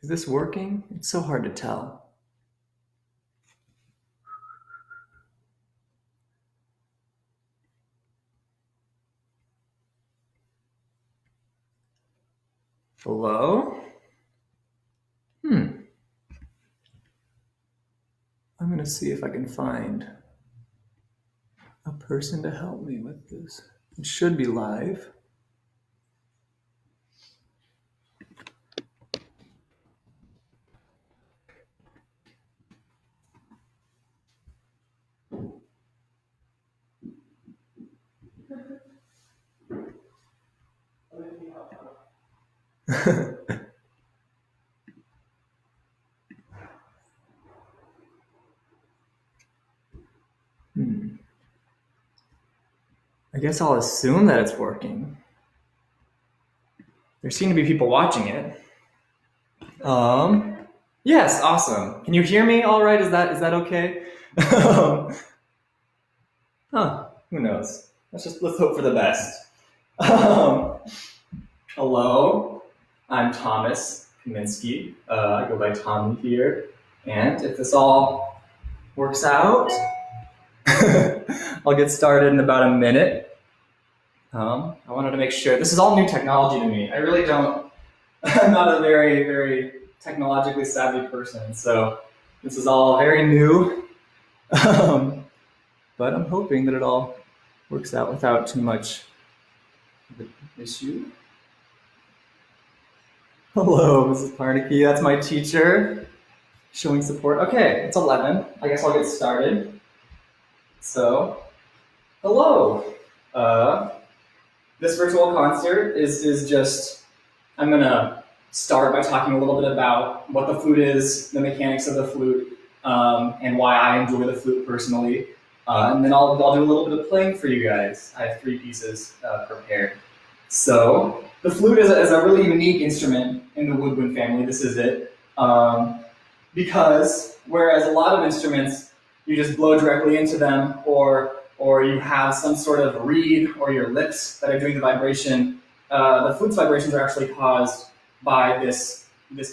Is this working? It's so hard to tell. Hello? I'm gonna see if I can find a person to help me with this. It should be live. I guess I'll assume that it's working. There seem to be people watching it. Yes, awesome. Can you hear me all right? Is that okay? Who knows? Let's hope for the best. Hello, I'm Thomas Kaminsky. I go by Tommy here. And if this all works out, I'll get started in about a minute. I wanted to make sure, this is all new technology to me. I really don't, I'm not a very, very technologically savvy person, so this is all very new. But I'm hoping that it all works out without too much of an issue. Hello, Mrs. Parnicky, that's my teacher, showing support. Okay, it's 11. I guess I'll get started. So, hello. This virtual concert is just, I'm gonna start by talking a little bit about what the flute is, the mechanics of the flute, and why I enjoy the flute personally. And then I'll do a little bit of playing for you guys. I have 3 pieces prepared. So the flute is a really unique instrument in the woodwind family. This is it. Because whereas a lot of instruments, you just blow directly into them, or you have some sort of reed or your lips that are doing the vibration, the flute's vibrations are actually caused by this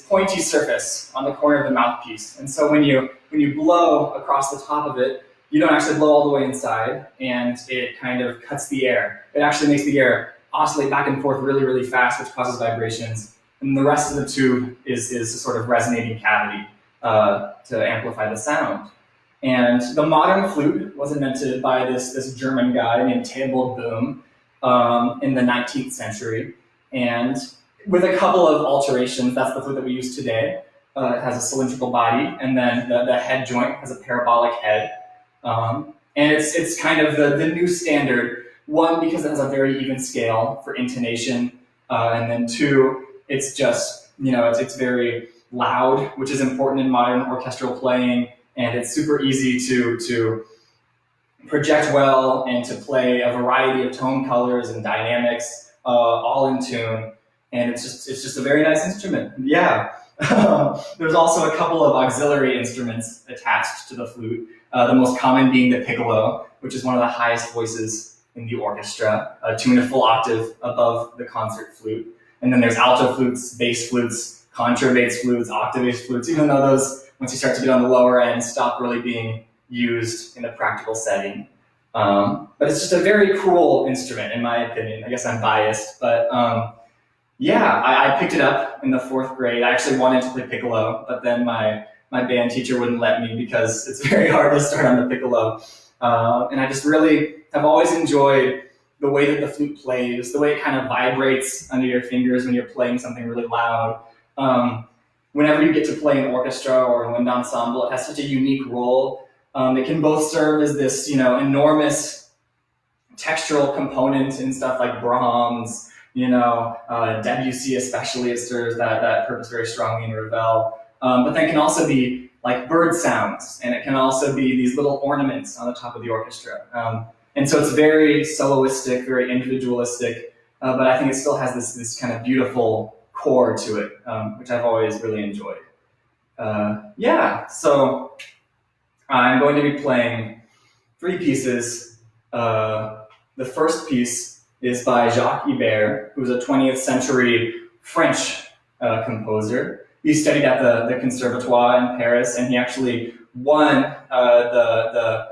pointy surface on the corner of the mouthpiece. And so when you blow across the top of it, you don't actually blow all the way inside, and it kind of cuts the air. It actually makes the air oscillate back and forth really, really fast, which causes vibrations. And the rest of the tube is a sort of resonating cavity to amplify the sound. And the modern flute was invented by this German guy named Theobald Bohm in the 19th century. And with a couple of alterations, that's the flute that we use today. It has a cylindrical body, and then the head joint has a parabolic head. And it's kind of the new standard. 1, because it has a very even scale for intonation, and then 2, it's just, it's very loud, which is important in modern orchestral playing, and it's super easy to project well and to play a variety of tone colors and dynamics, all in tune. And it's just a very nice instrument. Yeah. There's also a couple of auxiliary instruments attached to the flute. The most common being the Piccolo, which is one of the highest voices in the orchestra, tuned a full octave above the concert flute. And then there's alto flutes, bass flutes, contrabass flutes, octave flutes, even though those, once you start to get on the lower end, stop really being used in a practical setting. But it's just a very cool instrument, in my opinion. I guess I'm biased, but yeah, I picked it up in the 4th grade. I actually wanted to play piccolo, but then my band teacher wouldn't let me because it's very hard to start on the piccolo. And I just really have always enjoyed the way that the flute plays, the way it kind of vibrates under your fingers when you're playing something really loud. Whenever you get to play an orchestra or a wind ensemble, it has such a unique role. It can both serve as this, enormous textural component in stuff like Brahms, Debussy especially, it serves that purpose very strongly in Ravel. But then it can also be like bird sounds, and it can also be these little ornaments on the top of the orchestra. And so it's very soloistic, very individualistic, but I think it still has this kind of beautiful core to it, which I've always really enjoyed. So I'm going to be playing 3 pieces. The first piece is by Jacques Ibert, who's a 20th century French composer. he studied at the Conservatoire in Paris, and he actually won the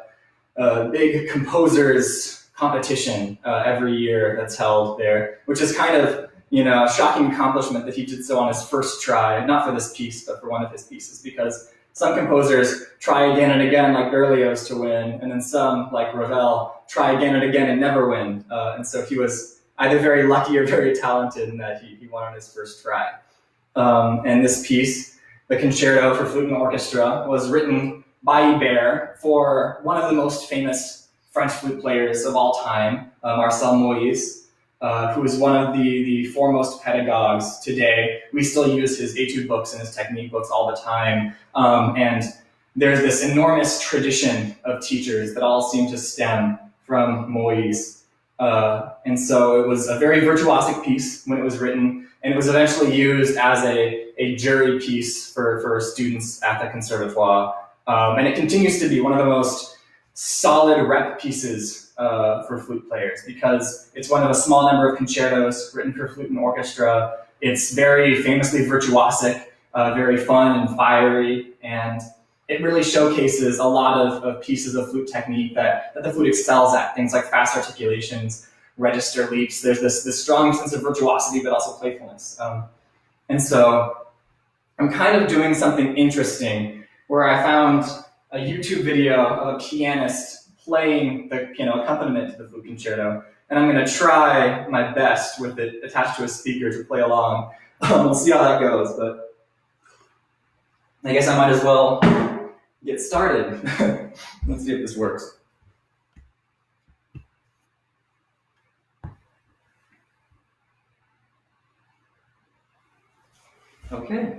big composers competition every year that's held there, which is kind of a shocking accomplishment that he did so on his first try, not for this piece, but for one of his pieces, because some composers try again and again, like Berlioz, to win, and then some, like Ravel, try again and again and never win. And so he was either very lucky or very talented in that he won on his first try. And this piece, the Concerto for Flute and Orchestra, was written by Ibert for one of the most famous French flute players of all time, Marcel Moïse, who is one of the foremost pedagogues today. We still use his etude books and his technique books all the time. And there's this enormous tradition of teachers that all seem to stem from Moïse. And so it was a very virtuosic piece when it was written, and it was eventually used as a jury piece for students at the Conservatoire. And it continues to be one of the most solid rep pieces for flute players, because it's one of a small number of concertos written for flute and orchestra. It's very famously virtuosic, very fun and fiery, and it really showcases a lot of pieces of flute technique that the flute excels at, things like fast articulations, register leaps. There's this strong sense of virtuosity, but also playfulness. And so I'm kind of doing something interesting where I found a YouTube video of a pianist playing the accompaniment to the flute concerto, and I'm going to try my best with it attached to a speaker to play along. We'll see how that goes, but I guess I might as well get started. Let's see if this works. Okay.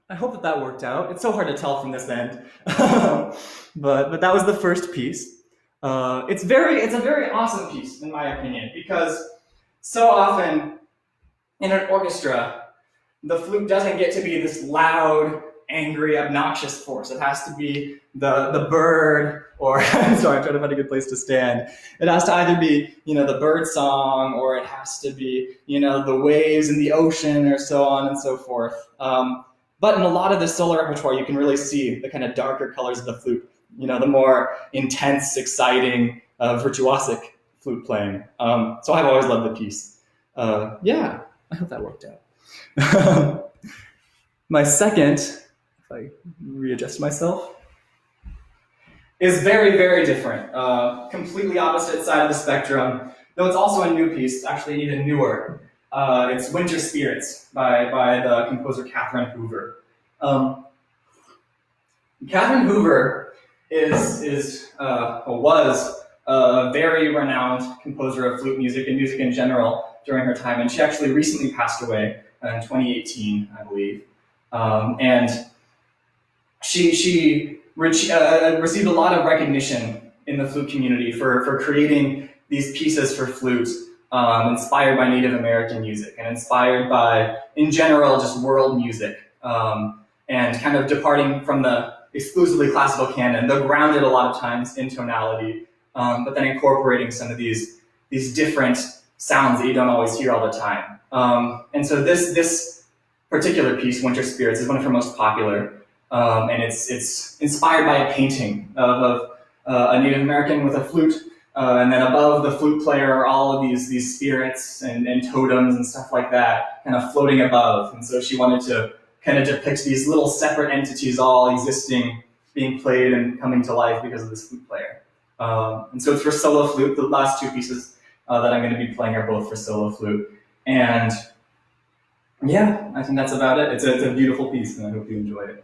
I hope that that worked out. It's so hard to tell from this end, but that was the first piece. It's a very awesome piece in my opinion because so often in an orchestra the flute doesn't get to be this loud, angry, obnoxious force. It has to be the bird, or sorry, I'm trying to find a good place to stand. It has to either be the bird song, or it has to be the waves in the ocean, or so on and so forth. But in a lot of the solo repertoire, you can really see the kind of darker colors of the flute. The more intense, exciting, virtuosic flute playing. So I've always loved the piece. Yeah, I hope that worked out. My second, if I readjust myself, is very, very different. Completely opposite side of the spectrum, though it's also a new piece, actually even newer. It's Winter Spirits by the composer Catherine Hoover. Catherine Hoover was a very renowned composer of flute music and music in general during her time, and she actually recently passed away in 2018, I believe. And she received a lot of recognition in the flute community for creating these pieces for flute, inspired by Native American music and inspired by, in general, just world music, and kind of departing from the exclusively classical canon, though grounded a lot of times in tonality, but then incorporating some of these different sounds that you don't always hear all the time. And so this particular piece, Winter Spirits, is one of her most popular, and it's inspired by a painting of a Native American with a flute, and then above the flute player are all of these spirits and totems and stuff like that, kind of floating above. And so she wanted to kind of depict these little separate entities all existing, being played and coming to life because of this flute player. And so it's for solo flute. The last two pieces that I'm going to be playing are both for solo flute. And yeah, I think that's about it. It's a beautiful piece, and I hope you enjoy it.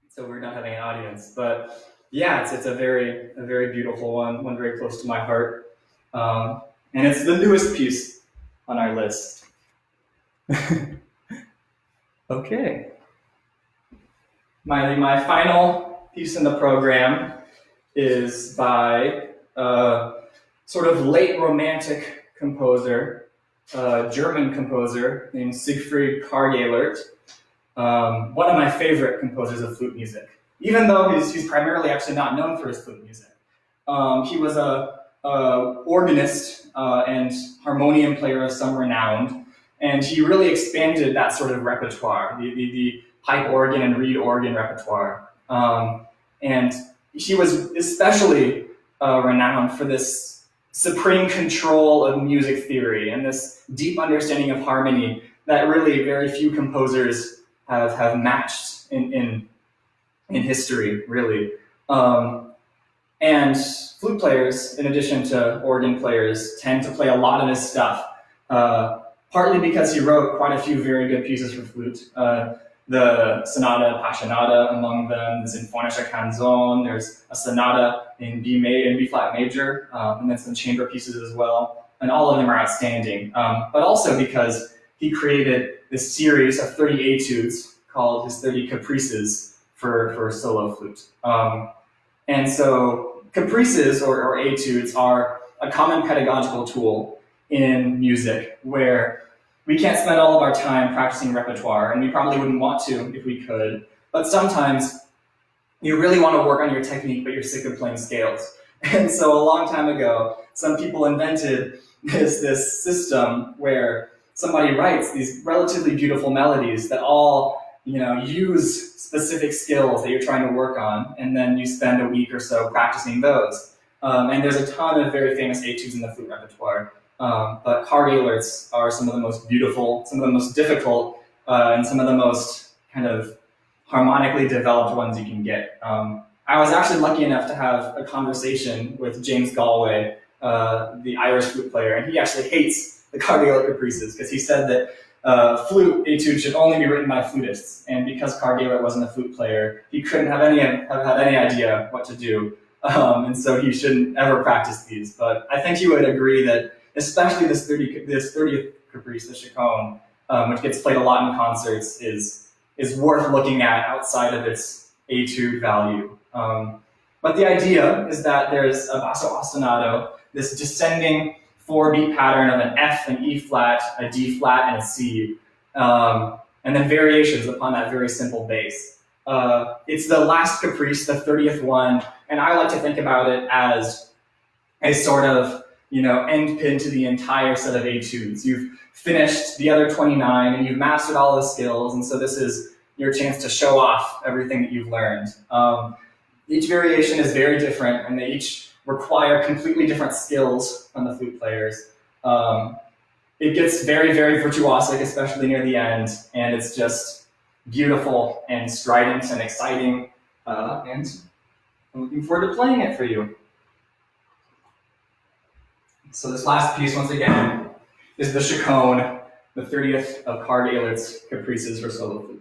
So we're not having an audience, but yeah, it's a very beautiful one very close to my heart, and it's the newest piece on our list. Okay, my final piece in the program is by a sort of late romantic composer, a German composer named Siegfried Karg-Elert. One of my favorite composers of flute music, even though he's primarily actually not known for his flute music. He was a organist and harmonium player of some renown, and he really expanded that sort of repertoire, the pipe organ and reed organ repertoire. And he was especially renowned for this supreme control of music theory and this deep understanding of harmony that really very few composers have matched in history, really. And flute players, in addition to organ players, tend to play a lot of his stuff, partly because he wrote quite a few very good pieces for flute. The Sonata Appassionata among them, the Sinfonische Canzone, there's a sonata in B flat major, and then some chamber pieces as well, and all of them are outstanding. But also because he created this series of 30 etudes called his 30 Caprices for solo flute. And so caprices or etudes are a common pedagogical tool in music where we can't spend all of our time practicing repertoire, and we probably wouldn't want to if we could, but sometimes you really want to work on your technique, but you're sick of playing scales. And so a long time ago, some people invented this system where somebody writes these relatively beautiful melodies that all use specific skills that you're trying to work on, and then you spend a week or so practicing those. And there's a ton of very famous etudes in the flute repertoire. But Karg-Elert's are some of the most beautiful, some of the most difficult, and some of the most kind of harmonically developed ones you can get. I was actually lucky enough to have a conversation with James Galway, the Irish flute player, and he actually hates the Karg-Elert caprices because he said that flute etudes should only be written by flutists, and because Karg-Elert wasn't a flute player, he couldn't have had any idea what to do, and so he shouldn't ever practice these. But I think he would agree that especially this 30th caprice, the chaconne, which gets played a lot in concerts, is worth looking at outside of its etude value. But the idea is that there's a basso ostinato, this descending 4-beat pattern of an F, an E flat, a D flat, and a C, and then variations upon that very simple bass. It's the last caprice, the 30th one, and I like to think about it as a sort of end pin to the entire set of etudes. You've finished the other 29 and you've mastered all the skills, and so this is your chance to show off everything that you've learned. Each variation is very different, and they each require completely different skills from the flute players. It gets very, very virtuosic, especially near the end, and it's just beautiful and strident and exciting, and I'm looking forward to playing it for you. So this last piece, once again, is the chaconne, the 30th of Karg-Elert's caprices for solo flute.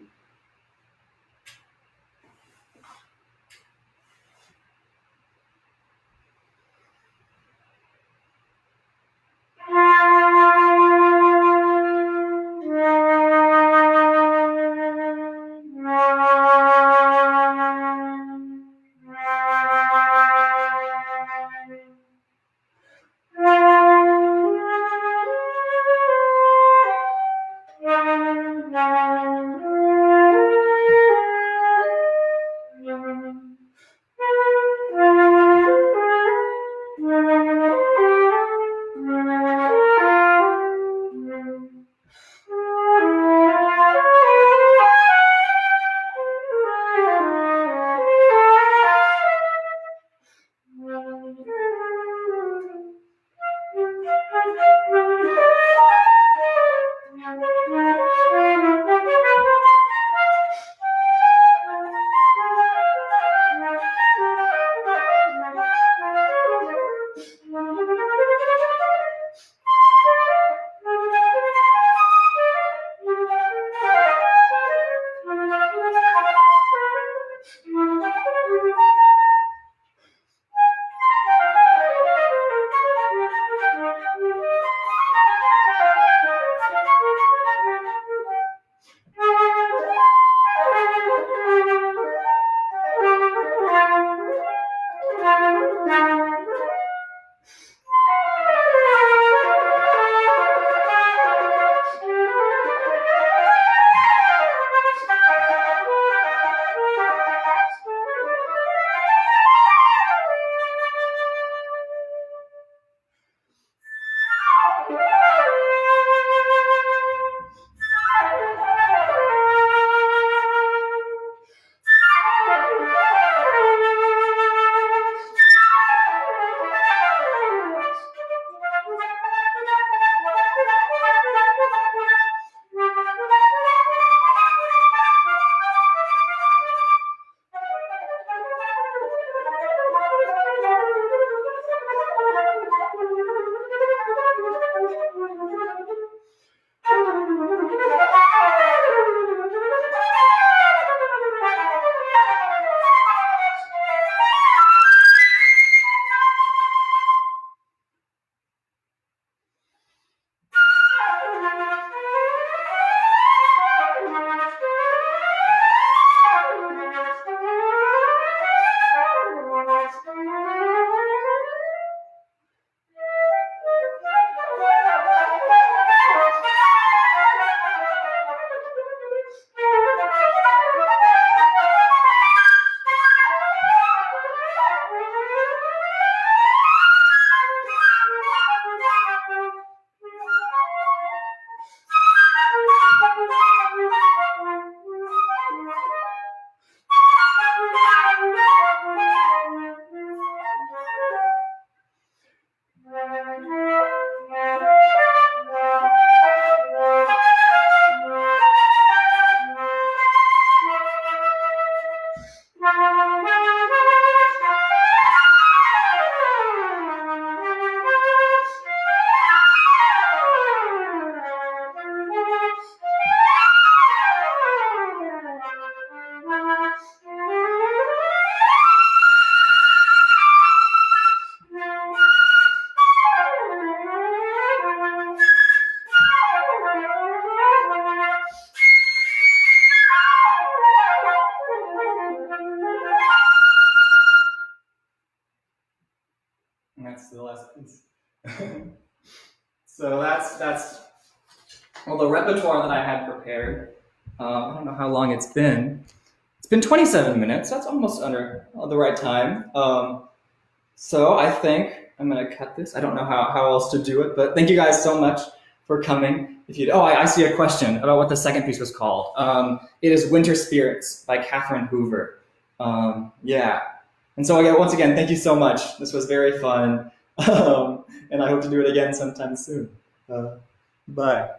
And that's the last piece. So that's well, the repertoire that I had prepared. I don't know how long it's been. It's been 27 minutes. That's almost under the right time. So I think I'm going to cut this. I don't know how else to do it, but thank you guys so much for coming. I see a question about what the second piece was called. It is Winter Spirits by Catherine Hoover. Yeah. And so again, once again, thank you so much. This was very fun. And I hope to do it again sometime soon. Bye.